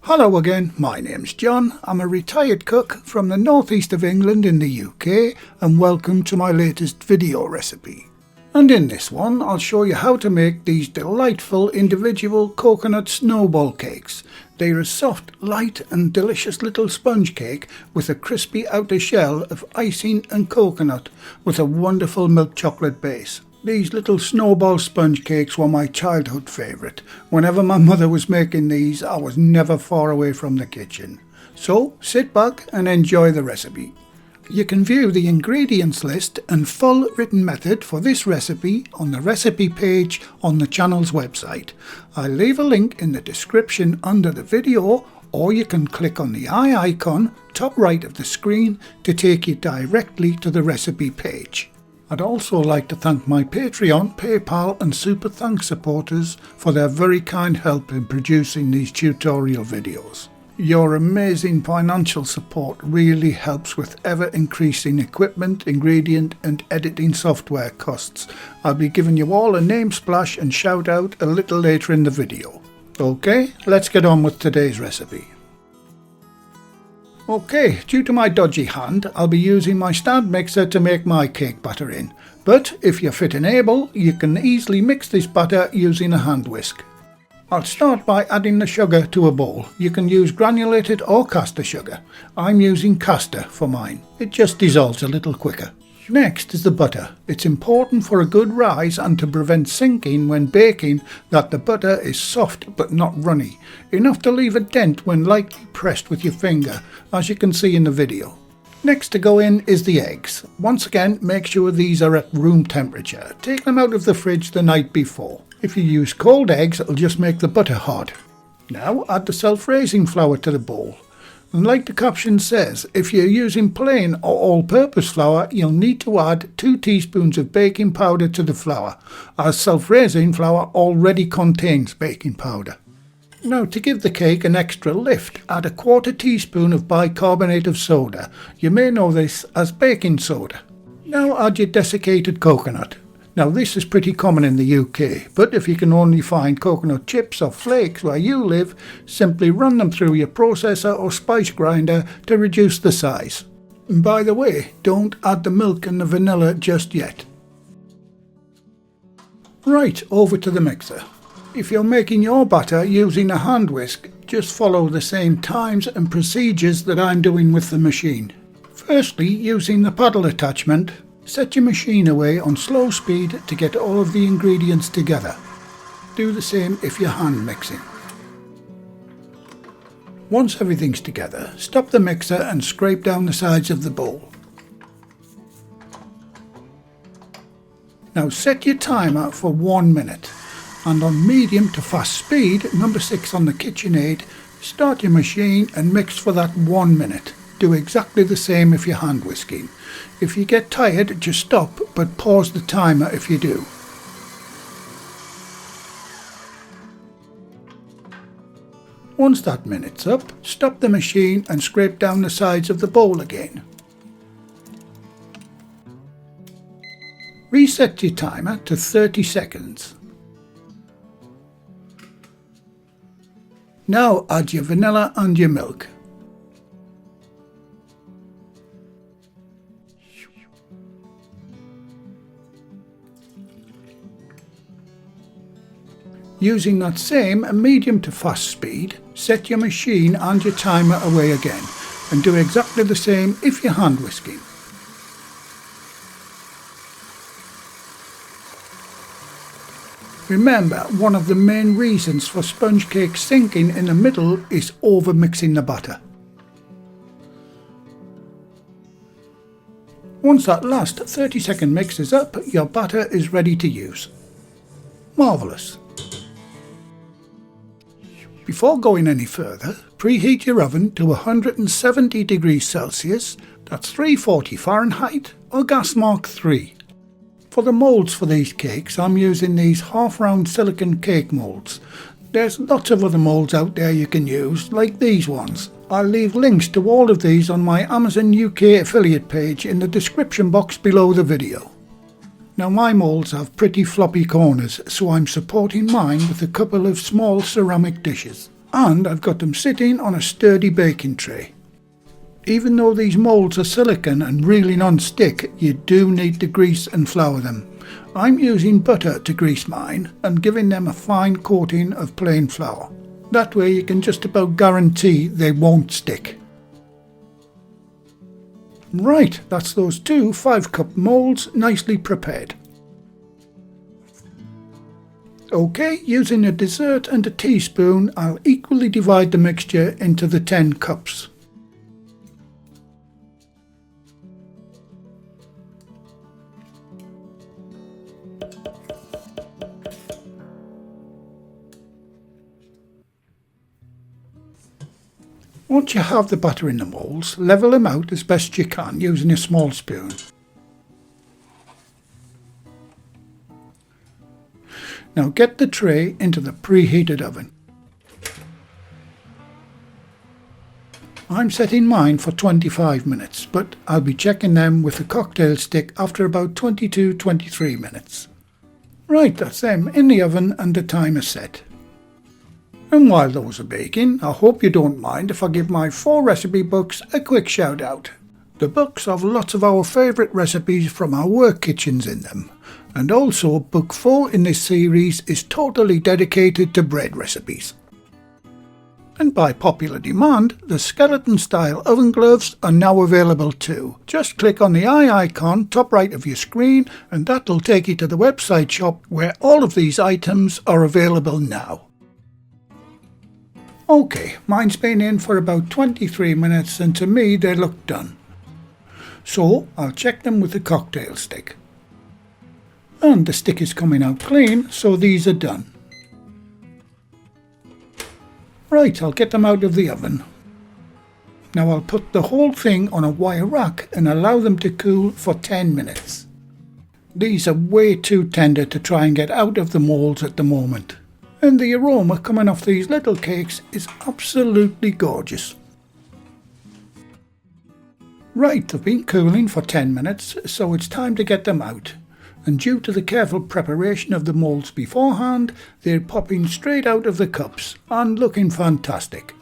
Hello again, my name's John. I'm a retired cook from the northeast of England in the UK, and welcome to my latest video recipe. And in this one I'll show you how to make these delightful individual coconut snowball cakes. They're a soft, light and delicious little sponge cake with a crispy outer shell of icing and coconut with a wonderful milk chocolate base. These little snowball sponge cakes were my childhood favourite. Whenever my mother was making these, I was never far away from the kitchen. So sit back and enjoy the recipe. You can view the ingredients list and full written method for this recipe on the recipe page on the channel's website. I'll leave a link in the description under the video, or you can click on the eye icon top right of the screen to take you directly to the recipe page. I'd also like to thank my Patreon, PayPal and Super Thanks supporters for their very kind help in producing these tutorial videos. Your amazing financial support really helps with ever-increasing equipment, ingredient and editing software costs. I'll be giving you all a name splash and shout out a little later in the video. Okay, let's get on with today's recipe. Okay, due to my dodgy hand, I'll be using my stand mixer to make my cake batter in. But if you're fit and able, you can easily mix this batter using a hand whisk. I'll start by adding the sugar to a bowl. You can use granulated or caster sugar. I'm using caster for mine. It just dissolves a little quicker. Next is the butter. It's important for a good rise and to prevent sinking when baking that the butter is soft but not runny, enough to leave a dent when lightly pressed with your finger, as you can see in the video. Next to go in is the eggs. Once again, make sure these are at room temperature. Take them out of the fridge the night before. If you use cold eggs, it'll just make the butter hard. Now add the self-raising flour to the bowl. And like the caption says, if you're using plain or all-purpose flour, you'll need to add 2 teaspoons of baking powder to the flour, as self-raising flour already contains baking powder. Now to give the cake an extra lift, add a 1/4 teaspoon of bicarbonate of soda. You may know this as baking soda. Now add your desiccated coconut. Now this is pretty common in the UK, but if you can only find coconut chips or flakes where you live, simply run them through your processor or spice grinder to reduce the size. And by the way, don't add the milk and the vanilla just yet. Right, over to the mixer. If you're making your batter using a hand whisk, just follow the same times and procedures that I'm doing with the machine. Firstly, using the paddle attachment, set your machine away on slow speed to get all of the ingredients together. Do the same if you're hand mixing. Once everything's together, stop the mixer and scrape down the sides of the bowl. Now set your timer for 1 minute, and on medium to fast speed, number 6 on the KitchenAid, start your machine and mix for that 1 minute. Do exactly the same if you're hand whisking. If you get tired, just stop, but pause the timer if you do. Once that minute's up, stop the machine and scrape down the sides of the bowl again. Reset your timer to 30 seconds. Now add your vanilla and your milk. Using that same medium to fast speed, set your machine and your timer away again, and do exactly the same if you're hand whisking. Remember, one of the main reasons for sponge cake sinking in the middle is over mixing the batter. Once that last 30-second mix is up, your batter is ready to use. Marvellous! Before going any further, preheat your oven to 170 degrees Celsius, that's 340 Fahrenheit, or gas mark 3. For the moulds for these cakes, I'm using these half-round silicone cake moulds. There's lots of other moulds out there you can use, like these ones. I'll leave links to all of these on my Amazon UK affiliate page in the description box below the video. Now my moulds have pretty floppy corners, so I'm supporting mine with a couple of small ceramic dishes. and I've got them sitting on a sturdy baking tray. Even though these moulds are silicone and really non-stick, you do need to grease and flour them. I'm using butter to grease mine and giving them a fine coating of plain flour. That way you can just about guarantee they won't stick. Right, that's those two 5-cup moulds nicely prepared. OK, using a dessert and a teaspoon, I'll equally divide the mixture into the 10 cups. Once you have the batter in the moulds, level them out as best you can using a small spoon. Now get the tray into the preheated oven. I'm setting mine for 25 minutes, but I'll be checking them with a cocktail stick after about 22-23 minutes. Right, that's them in the oven and the timer set. And while those are baking, I hope you don't mind if I give my 4 recipe books a quick shout out. The books have lots of our favourite recipes from our work kitchens in them, and also book 4 in this series is totally dedicated to bread recipes. And by popular demand, the skeleton style oven gloves are now available too. Just click on the eye icon top right of your screen and that'll take you to the website shop where all of these items are available now. OK, mine's been in for about 23 minutes and to me they look done. So I'll check them with the cocktail stick. And the stick is coming out clean, so these are done. Right, I'll get them out of the oven. Now I'll put the whole thing on a wire rack and allow them to cool for 10 minutes. These are way too tender to try and get out of the moulds at the moment. And the aroma coming off these little cakes is absolutely gorgeous. Right, they've been cooling for 10 minutes, so it's time to get them out. And due to the careful preparation of the moulds beforehand, they're popping straight out of the cups and looking fantastic.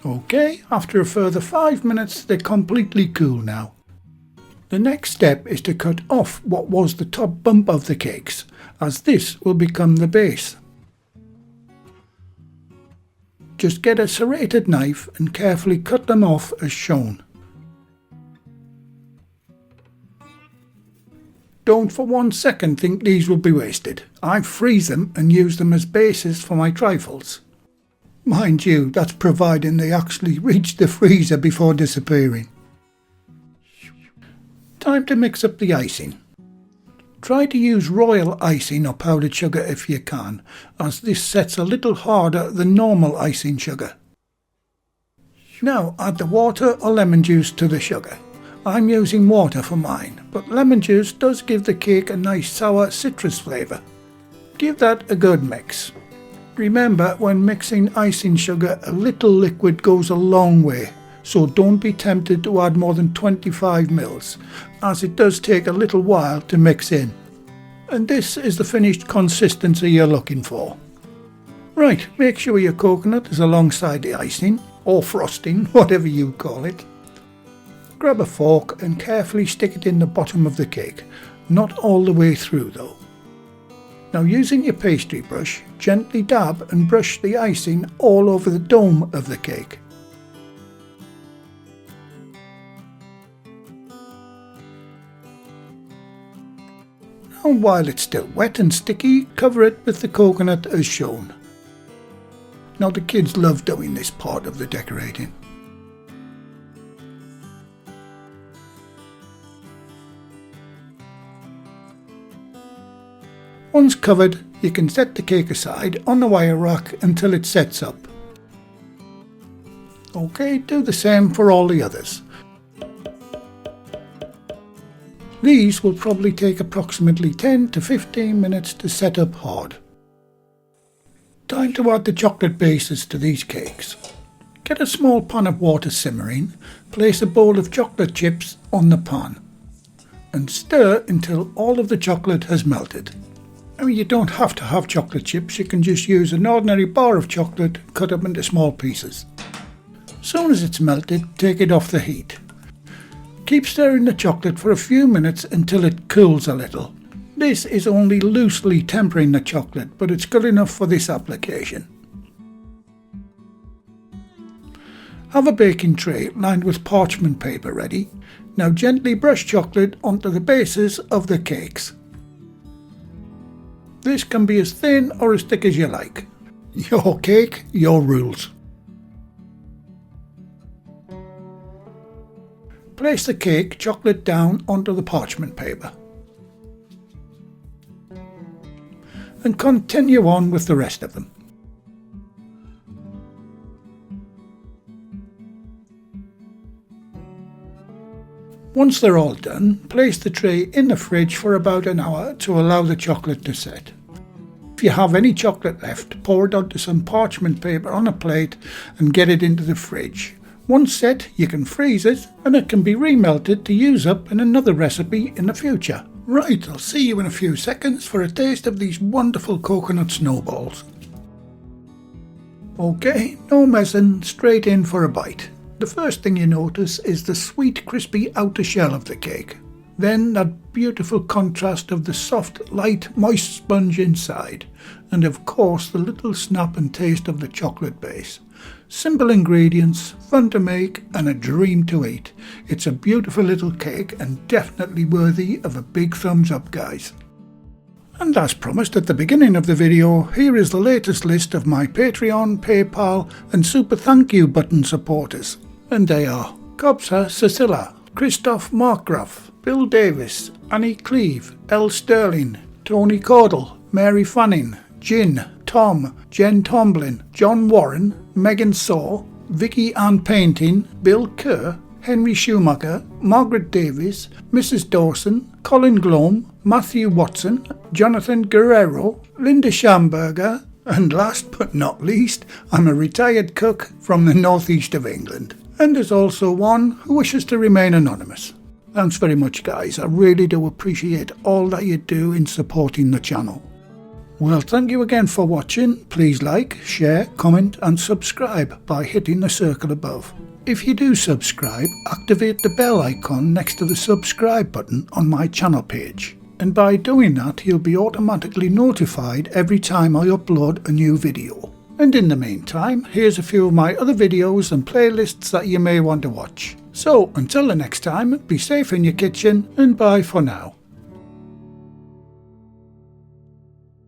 OK, after a further 5 minutes they're completely cool now. The next step is to cut off what was the top bump of the cakes, as this will become the base. Just get a serrated knife and carefully cut them off as shown. Don't for 1 second think these will be wasted. I freeze them and use them as bases for my trifles. Mind you, that's providing they actually reach the freezer before disappearing. Time to mix up the icing. Try to use royal icing or powdered sugar if you can, as this sets a little harder than normal icing sugar. Now add the water or lemon juice to the sugar. I'm using water for mine, but lemon juice does give the cake a nice sour citrus flavour. Give that a good mix. Remember, when mixing icing sugar, a little liquid goes a long way. So don't be tempted to add more than 25 ml, as it does take a little while to mix in. And this is the finished consistency you're looking for. Right, make sure your coconut is alongside the icing, or frosting, whatever you call it. Grab a fork and carefully stick it in the bottom of the cake, not all the way through though. Now using your pastry brush, gently dab and brush the icing all over the dome of the cake. And while it's still wet and sticky, cover it with the coconut as shown. Now the kids love doing this part of the decorating. Once covered, you can set the cake aside on the wire rack until it sets up. OK, do the same for all the others. These will probably take approximately 10 to 15 minutes to set up hard. Time to add the chocolate bases to these cakes. Get a small pan of water simmering, place a bowl of chocolate chips on the pan, and stir until all of the chocolate has melted. Now you don't have to have chocolate chips, you can just use an ordinary bar of chocolate cut up into small pieces. As soon as it's melted, take it off the heat. Keep stirring the chocolate for a few minutes until it cools a little. This is only loosely tempering the chocolate, but it's good enough for this application. Have a baking tray lined with parchment paper ready. Now gently brush chocolate onto the bases of the cakes. This can be as thin or as thick as you like. Your cake, your rules. Place the cake chocolate down onto the parchment paper. And continue on with the rest of them. Once they're all done, place the tray in the fridge for about an hour to allow the chocolate to set. If you have any chocolate left, pour it onto some parchment paper on a plate and get it into the fridge. Once set, you can freeze it and it can be remelted to use up in another recipe in the future. Right, I'll see you in a few seconds for a taste of these wonderful coconut snowballs. Okay, no messing, straight in for a bite. The first thing you notice is the sweet crispy outer shell of the cake. Then that beautiful contrast of the soft, light, moist sponge inside. And of course the little snap and taste of the chocolate base. Simple ingredients, fun to make and a dream to eat. It's a beautiful little cake and definitely worthy of a big thumbs up, guys. And as promised at the beginning of the video, here is the latest list of my Patreon, PayPal and Super Thank You button supporters. And they are Cobsa Cecilia, Christoph Markgraf, Bill Davis, Annie Cleve, L. Sterling, Tony Caudle, Mary Fanning, Jin, Tom, Jen Tomlin, John Warren, Megan Saw, Vicky Ann Painting, Bill Kerr, Henry Schumacher, Margaret Davies, Mrs. Dawson, Colin Glome, Matthew Watson, Jonathan Guerrero, Linda Schamberger, and last but not least, I'm a retired cook from the northeast of England. And there's also one who wishes to remain anonymous. Thanks very much, guys. I really do appreciate all that you do in supporting the channel. Well, thank you again for watching. Please like, share, comment and subscribe by hitting the circle above. If you do subscribe, activate the bell icon next to the subscribe button on my channel page. And by doing that, you'll be automatically notified every time I upload a new video. And in the meantime, here's a few of my other videos and playlists that you may want to watch. So, until the next time, be safe in your kitchen and bye for now.